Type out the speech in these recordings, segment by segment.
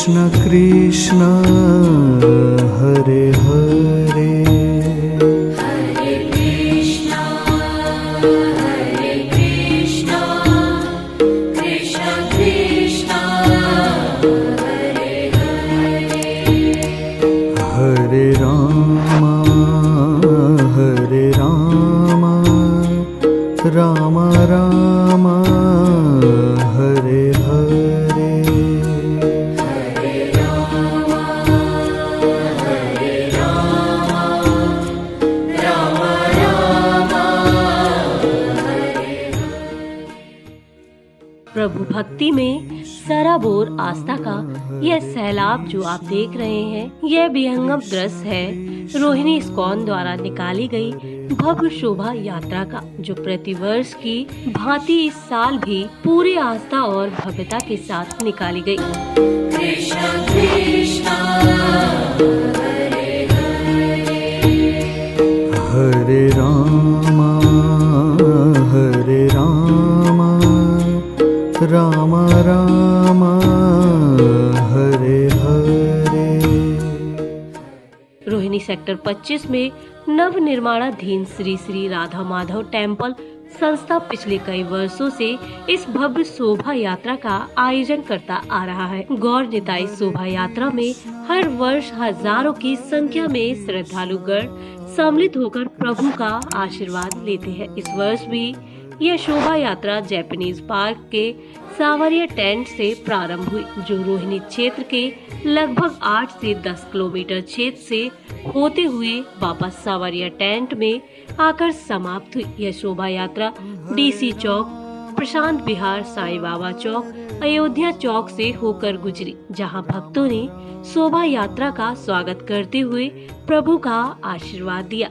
कृष्ण कृष्ण हरे हरे हरे कृष्ण कृष्ण कृष्ण हरे हरे हरे राम राम राम हरे हरे हरे राम राम राम हरे। प्रभु भक्ति में सराबोर आस्था का यह सैलाब जो आप देख रहे हैं, यह विहंगम दृश्य है रोहिणी इस्कॉन द्वारा निकाली गई भव्य शोभा यात्रा का, जो प्रतिवर्ष की भांति इस साल भी पूरी आस्था और भव्यता के साथ निकाली गई। कृष्ण कृष्ण हरे हरे राम राम राम हरे हरे। रोहिणी सेक्टर 25 में नव निर्माणाधीन श्री श्री राधा माधव टेम्पल संस्था पिछले कई वर्षों से इस भव्य शोभा यात्रा का आयोजन करता आ रहा है। गौर निताई शोभा यात्रा में हर वर्ष हजारों की संख्या में श्रद्धालुगण सम्मिलित होकर प्रभु का आशीर्वाद लेते हैं। इस वर्ष भी यह शोभा यात्रा जैपनीज पार्क के सावरिया टेंट से प्रारंभ हुई, जो रोहिणी क्षेत्र के लगभग 8 से 10 किलोमीटर क्षेत्र से होते हुए वापस सावरिया टेंट में आकर समाप्त हुई। यह शोभा यात्रा डीसी चौक, प्रशांत विहार, साईं बाबा चौक, अयोध्या चौक से होकर गुजरी, जहां भक्तों ने शोभा यात्रा का स्वागत करते हुए प्रभु का आशीर्वाद दिया।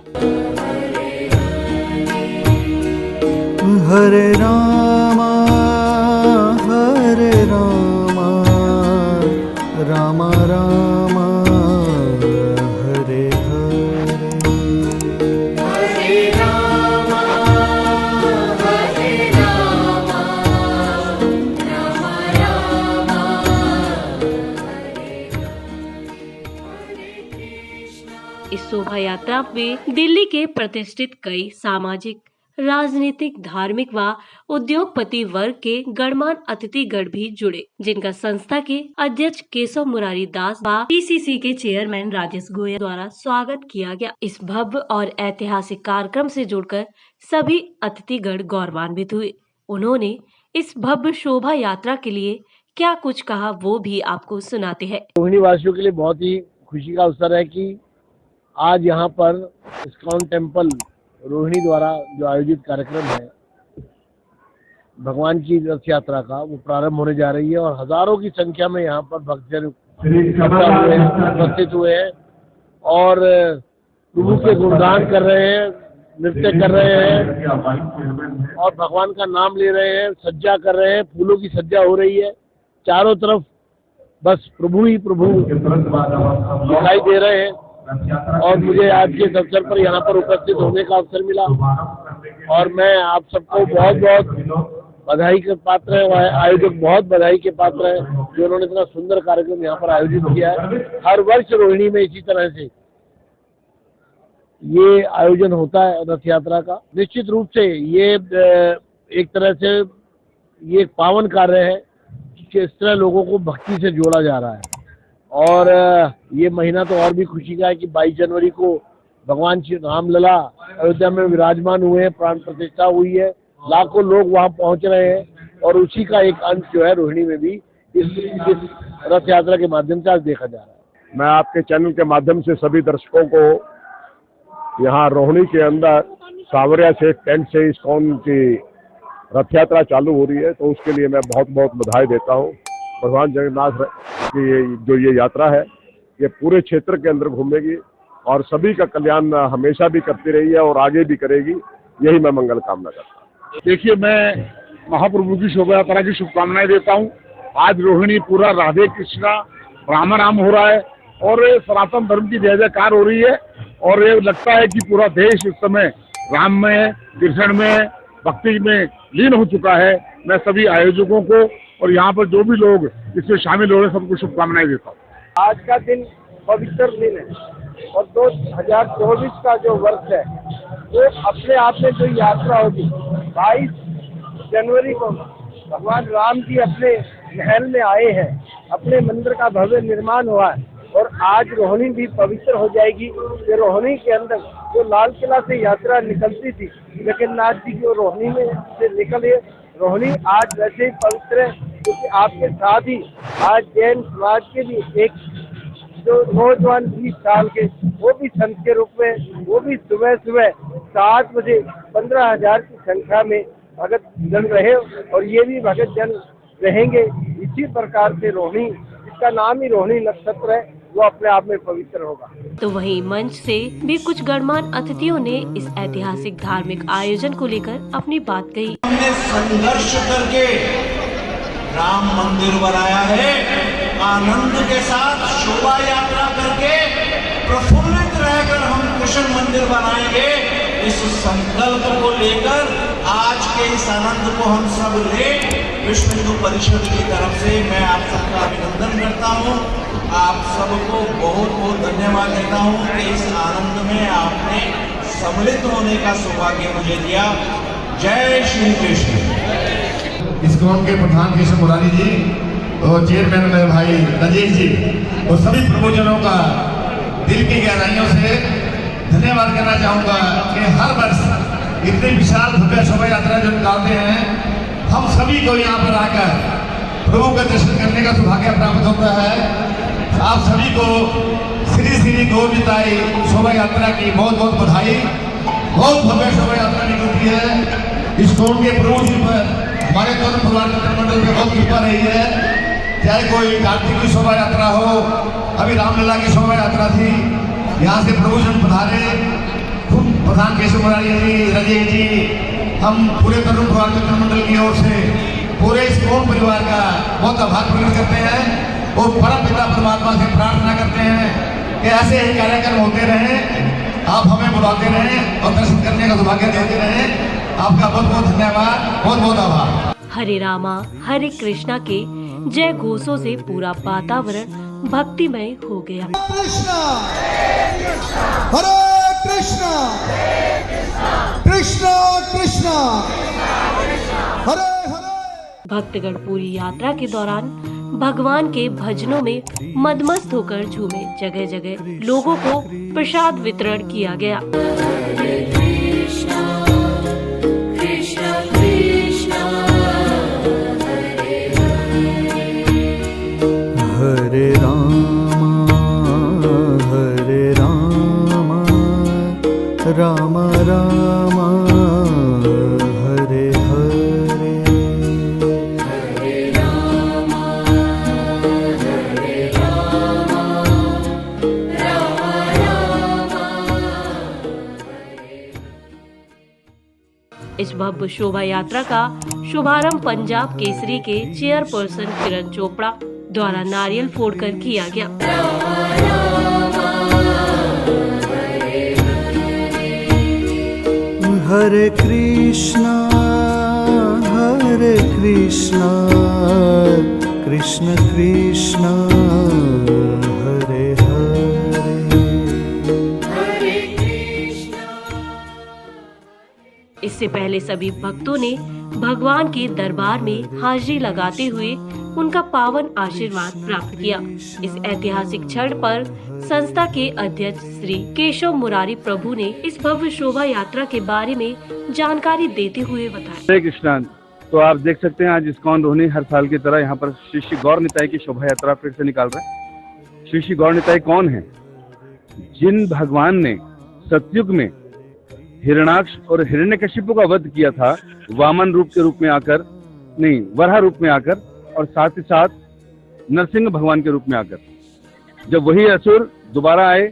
हरे राम राम राम हरे हरे। हरे राम राम राम इस शोभा यात्रा में दिल्ली के प्रतिष्ठित कई सामाजिक, राजनीतिक, धार्मिक व उद्योगपति वर्ग के गणमान्य अतिथिगण भी जुड़े, जिनका संस्था के अध्यक्ष केशव मुरारी दास व पीसीसी के चेयरमैन राजेश गोयल द्वारा स्वागत किया गया। इस भव्य और ऐतिहासिक कार्यक्रम से जुड़कर सभी अतिथिगण गौरवान्वित हुए। उन्होंने इस भव्य शोभा यात्रा के लिए क्या कुछ कहा, वो भी आपको सुनाते हैं। रोहिणी वासियों के लिए बहुत ही खुशी का अवसर है कि आज यहाँ पर इस्कॉन टेम्पल रोहिणी द्वारा जो आयोजित कार्यक्रम है भगवान की रथ यात्रा का, वो प्रारंभ होने जा रही है और हजारों की संख्या में यहाँ पर भक्तजन उपस्थित हुए हैं और प्रभु के गुणगान कर रहे हैं, नृत्य कर रहे हैं और भगवान का नाम ले रहे हैं, सज्जा कर रहे हैं, फूलों की सज्जा हो रही है। चारों तरफ बस प्रभु ही प्रभु दिखाई दे रहे हैं और मुझे आज के इस अवसर पर यहाँ पर उपस्थित होने का अवसर मिला और मैं आप सबको बहुत बहुत बधाई के पात्र है। आयोजक बहुत बधाई के पात्र है जो उन्होंने इतना सुंदर कार्यक्रम यहाँ पर आयोजित किया है। हर वर्ष रोहिणी में इसी तरह से ये आयोजन होता है रथ यात्रा का। निश्चित रूप से ये एक तरह से ये एक पावन कार्य है कि इस तरह लोगों को भक्ति से जोड़ा जा रहा है और ये महीना तो और भी खुशी का है कि 22 जनवरी को भगवान श्री रामलला अयोध्या में विराजमान हुए हैं, प्राण प्रतिष्ठा हुई है, लाखों लोग वहां पहुंच रहे हैं और उसी का एक अंश जो है रोहिणी में भी इस रथ यात्रा के माध्यम से आज देखा जा रहा है। मैं आपके चैनल के माध्यम से सभी दर्शकों को यहाँ रोहिणी के अंदर सावरिया से टेंट से इस्कॉन की रथ यात्रा चालू हो रही है, तो उसके लिए मैं बहुत बहुत बधाई देता हूँ। भगवान जगन्नाथ की जो ये यात्रा है ये पूरे क्षेत्र के अंदर घूमेगी और सभी का कल्याण हमेशा भी करती रही है और आगे भी करेगी, यही मैं मंगल कामना करता हूँ। देखिए, मैं महाप्रभु की शोभा यात्रा की शुभकामनाएं देता हूँ। आज रोहिणी पूरा राधे कृष्णा राम राम हो रहा है और सनातन धर्म की जय जयकार हो रही है और ये लगता है कि पूरा देश इस समय राम में, कृष्ण में, भक्ति में लीन हो चुका है। मैं सभी आयोजकों को और यहाँ पर जो भी लोग इसमें शामिल हो रहे सबको शुभकामनाएं देता हूँ। आज का दिन पवित्र दिन है और 2024 का जो वर्ष है वो अपने आप में जो यात्रा होगी 22 जनवरी को भगवान राम जी अपने महल में आए हैं, अपने मंदिर का भव्य निर्माण हुआ है और आज रोहिणी भी पवित्र हो जाएगी। ये रोहिणी के अंदर जो लाल किला से यात्रा निकलती थी जगन्नाथ जी की वो रोहिणी में से निकले। रोहिणी आज वैसे ही पवित्र है क्योंकि आपके साथ ही आज जैन समाज के भी एक जो नौजवान 20 साल के वो भी संत के रूप में वो भी सुबह सुबह 7 बजे 15,000 की संख्या में भगत जन रहे और ये भी भगत जन रहेंगे। इसी प्रकार से रोहिणी, इसका नाम ही रोहिणी नक्षत्र है, वो अपने आप में पवित्र होगा। तो वहीं मंच से भी कुछ गणमान्य अतिथियों ने इस ऐतिहासिक धार्मिक आयोजन को लेकर अपनी बात कही। हमने संघर्ष करके राम मंदिर बनाया है, आनंद के साथ शोभा यात्रा करके प्रफुल्लित रहकर हम कृष्ण मंदिर बनाएंगे। इस संकल्प को लेकर आज के इस आनंद को हम सब ले। विश्व हिंदू परिषद की तरफ से मैं आप सबका अभिनंदन करता हूँ, आप सबको बहुत बहुत धन्यवाद देता हूँ कि इस आनंद में आपने सम्मिलित होने का सौभाग्य मुझे दिया। जय श्री कृष्ण। इस्कॉन के प्रधान केशव मुरारी जी और चेयरमैन मेरे भाई राजेश जी और सभी प्रभुजनों का दिल की गहराइयों से धन्यवाद करना चाहूँगा कि हर वर्ष इतनी विशाल भव्य शोभा यात्रा जो निकालते हैं, हम सभी को यहाँ पर आकर प्रभु का दर्शन करने का सौभाग्य प्राप्त होता है। आप सभी को श्री श्री गोविंदाई शोभा यात्रा की बहुत बहुत बधाई। बहुत भव्य शोभा यात्रा निकलती है। इस्कॉन के प्रभु जी पर हमारे तरुण परिवार मंडल में बहुत कृपा रही है। चाहे कोई कार्तिक की शोभा यात्रा हो, अभी रामलीला की शोभा यात्रा थी, यहाँ से प्रभु जन पधारे, प्रधान केशव मुरारी जी, राजेश जी, हम पूरे तरुण परिवार मंडल की ओर से पूरे इस्कॉन परिवार का बहुत आभार प्रकट करते हैं और परम पिता परमात्मा से प्रार्थना करते हैं कि ऐसे ही कार्यक्रम होते रहें, आप हमें बुलाते रहें और दर्शन करने का सौभाग्य देते रहें। आपका बहुत बहुत धन्यवाद, बहुत बहुत आभार। हरे रामा हरे कृष्णा के जय घोषों से पूरा वातावरण भक्तिमय हो गया। कृष्णा हरे कृष्णा कृष्णा कृष्णा हरे हरे। भक्तगण पूरी यात्रा के दौरान भगवान के भजनों में मदमस्त होकर झूमे। जगह जगह लोगों को प्रसाद वितरण किया गया। कृष्णा कृष्णा कृष्णा हरे राम राम राम हरे हरे। इस भव्य शोभा यात्रा का शुभारंभ पंजाब केसरी के चेयरपर्सन किरण चोपड़ा द्वारा नारियल फोड़कर किया गया। हरे कृष्णा कृष्ण कृष्ण हरे हरे। इससे पहले सभी भक्तों ने भगवान के दरबार में हाजिरी लगाते हुए उनका पावन आशीर्वाद प्राप्त किया। इस ऐतिहासिक क्षण पर संस्था के अध्यक्ष श्री केशव मुरारी प्रभु ने इस भव्य शोभा यात्रा के बारे में जानकारी देते हुए बताया। हरे कृष्णा। तो आप देख सकते हैं आज इस्कॉन रोहिणी हर साल की तरह यहाँ पर श्री श्री गौर निताई की शोभा यात्रा फिर से निकाल रहे हैं। श्री श्री गौर निताई कौन है? जिन भगवान ने सतयुग में हिरण्याक्ष और हिरण्यकशिपु का वध किया था, वामन रूप के रूप में आकर, नहीं वराह रूप में आकर, और साथ ही साथ नरसिंह भगवान के रूप में आकर, जब वही असुर दोबारा आए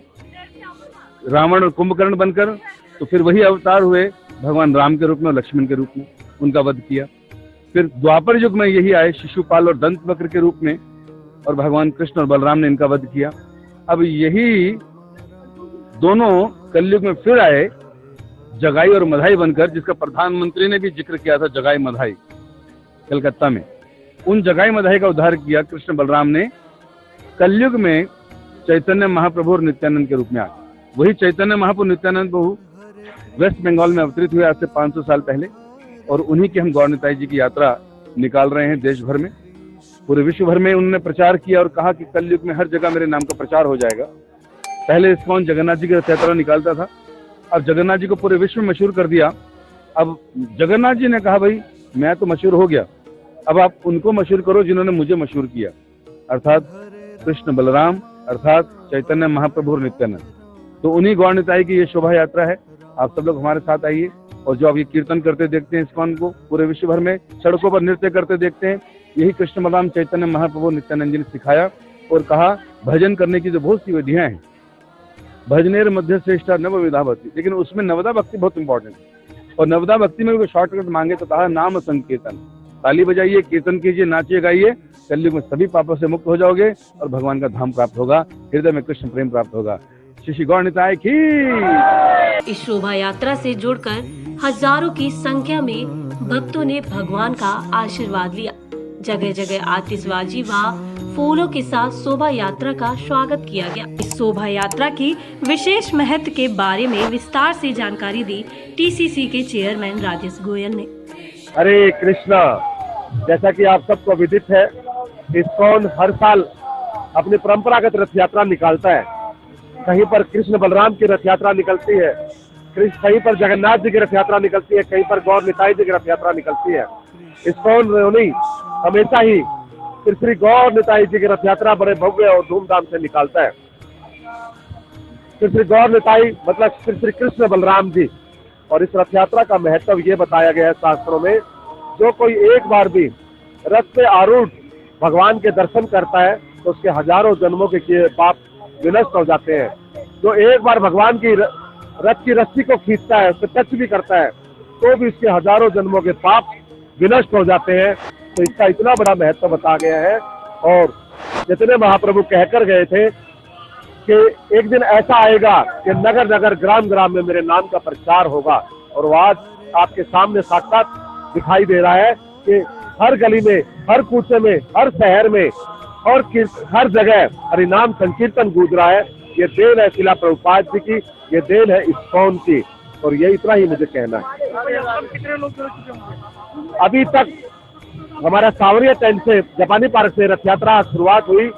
रावण और कुंभकर्ण बनकर, तो फिर वही अवतार हुए भगवान राम के रूप में और लक्ष्मण के रूप में, उनका वध किया। फिर द्वापर युग में यही आए शिशुपाल और दंत वक्र के रूप में, और भगवान कृष्ण और बलराम ने इनका वध किया। अब यही दोनों कलयुग में फिर आए जगाई और मधाई बनकर, जिसका प्रधानमंत्री ने भी जिक्र किया था, जगाई मधाई कलकत्ता में। उन जगाई मधाई का उद्धार किया कृष्ण बलराम ने कलयुग में चैतन्य महाप्रभु और नित्यानंद के रूप में आए। वही चैतन्य महाप्रभु नित्यानंद प्रभु वेस्ट बंगाल में अवतरित हुए आज से 500 साल पहले, और उन्हीं की हम गौर निताई जी की यात्रा निकाल रहे हैं देश भर में। पूरे विश्व भर में उन्होंने प्रचार किया और कहा कि कलयुग में हर जगह मेरे नाम का प्रचार हो जाएगा। पहले इस्कॉन जगन्नाथ जी की रथ यात्रा निकालता था, अब जगन्नाथ जी को पूरे विश्व में मशहूर कर दिया। अब जगन्नाथ जी ने कहा भाई मैं तो मशहूर हो गया, अब आप उनको मशहूर करो जिन्होंने मुझे मशहूर किया, अर्थात कृष्ण बलराम, अर्थात चैतन्य महाप्रभु और नित्यानंद। तो उन्हीं गौर निताई की ये शोभा यात्रा है। आप सब लोग हमारे साथ आइए, और जो आप ये कीर्तन करते देखते हैं इस्कॉन को पूरे विश्व भर में सड़कों पर नृत्य करते देखते हैं, यही कृष्ण बलराम चैतन्य महाप्रभु नित्यानंद जी ने सिखाया और कहा भजन करने की जो बहुत सी विधियां हैं, भजनेर मध्य श्रेष्ठा नवविधा भक्ति, लेकिन उसमें नवदा भक्ति बहुत इंपॉर्टेंट है। और नवदा भक्ति में कोई शॉर्टकट मांगे तो कहा नाम संकीर्तन, ताली बजाइए, कीर्तन कीजिए, नाचिए गाइए, कलयुग में सभी पापों से मुक्त हो जाओगे और भगवान का धाम प्राप्त होगा, हृदय में कृष्ण प्रेम प्राप्त होगा। श्री गौर निताय की। इस शोभा यात्रा से जुड़कर हजारों की संख्या में भक्तों ने भगवान का आशीर्वाद लिया। जगह जगह आतिशबाजी व फूलों के साथ शोभा यात्रा का स्वागत किया गया। इस शोभा यात्रा की विशेष महत्व के बारे में विस्तार से जानकारी दी टीसीसी के चेयरमैन राजेश गोयल ने। हरे कृष्णा। जैसा कि आप सबको विदित है, इस्कॉन हर साल अपनी परंपरागत रथ यात्रा निकालता है। कहीं पर कृष्ण बलराम की रथ यात्रा निकलती है, कहीं पर जगन्नाथ जी की रथ यात्रा निकलती है, कहीं पर गौर निताई जी की रथ यात्रा निकलती है। इस्कॉन रोहिणी हमेशा ही श्री गौर निताई जी की रथ यात्रा बड़े भव्य और धूमधाम से निकालता है। श्री गौर निताई मतलब श्री कृष्ण बलराम जी। और इस रथ यात्रा का महत्व ये बताया गया है शास्त्रों में, जो कोई एक बार भी रथ पे आरूढ़ भगवान के दर्शन करता है तो उसके हजारों जन्मों के किए पाप विनष्ट हो जाते हैं। जो एक बार भगवान की रथ की रस्सी को खींचता है, उससे टच भी करता है, तो भी उसके हजारों जन्मों के पाप विनष्ट हो जाते हैं। तो इसका इतना बड़ा महत्व बताया गया है। और जितने महाप्रभु कहकर गए थे कि एक दिन ऐसा आएगा कि नगर नगर ग्राम ग्राम में मेरे नाम का प्रचार होगा, और वो आज आपके सामने साक्षात दिखाई दे रहा है कि हर गली में, हर कूचे में, हर शहर में और हर जगह हरिनाम संकीर्तन गूंज रहा है। ये देन है शिला प्रभुपाद जी की, ये देन है इस्कॉन की, और ये इतना ही मुझे कहना है। अभी तक हमारा सावरिया टेंट से जापानी पार्क से रथ यात्रा शुरुआत हुई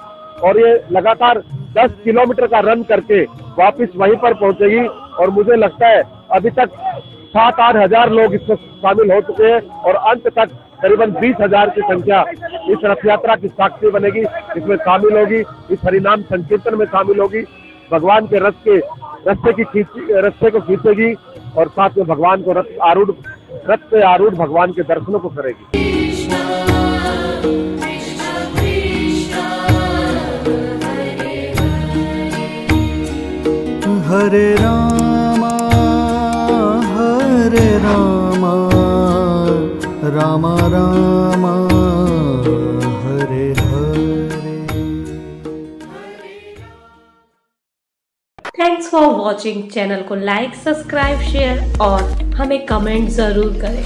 और ये लगातार 10 किलोमीटर का रन करके वापस वहीं पर पहुंचेगी। और मुझे लगता है अभी तक 7-8 हजार लोग इसमें शामिल हो चुके हैं और अंत तक करीबन 20,000 की संख्या इस रथ यात्रा की साक्षी बनेगी, इसमें शामिल होगी, इस हरिनाम संकीर्तन में शामिल होगी, भगवान के रस्ते को खींचेगी और साथ में भगवान को रथ पे आरूढ़ भगवान के दर्शनों को करेगी। Hare Rama Rama Rama Hare Hare. Thanks for watching. Channel को लाइक, सब्सक्राइब, शेयर और हमें कमेंट जरूर करें।